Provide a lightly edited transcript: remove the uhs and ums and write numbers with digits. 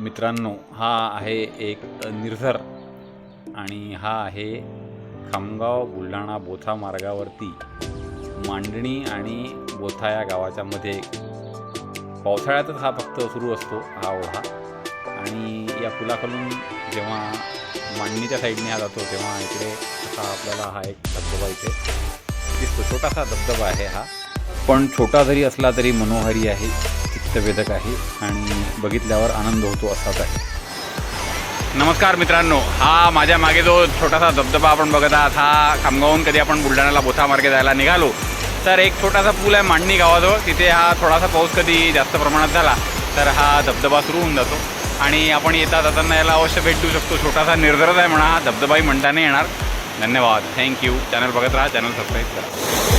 मित्रांनो, हा आहे एक निर्झर आणि हा आहे खामगाव बुलढाणा बोथा मार्गावरती मांडणी आणि बोथा या गावाच्या मध्ये. पावसाळ्यातच हा फक्त सुरू असतो हा ओढा. आणि या पुलाखालून जेव्हा मांडणीच्या साईडने हा जातो तेव्हा इकडे असा आपल्याला हा एक धबधबा इथे दिसतो. छोटासा धबधबा आहे हा, पण छोटा जरी असला तरी मनोहारी आहे, चित्तवेधक आहे आणि बघितल्यावर आनंद होतो असाच आहे. नमस्कार मित्रांनो, हा माझ्या मागे जो छोटासा धबधबा आपण बघत आहात हा खामगावहून कधी आपण बुलढाण्याला बोथा मार्गे जायला निघालो तर एक छोटासा पूल आहे मांडणी गावाजवळ. तिथे हा थोडासा पाऊस कधी जास्त प्रमाणात झाला तर हा धबधबा सुरू होऊन जातो आणि आपण येता जाताना याला अवश्य भेट देऊ शकतो. छोटासा निर्झरच आहे म्हणा, हा धबधबाही म्हणता नाही येणार. धन्यवाद, थँक्यू. चॅनल बघत राहा, चॅनल सबस्क्राईब करा.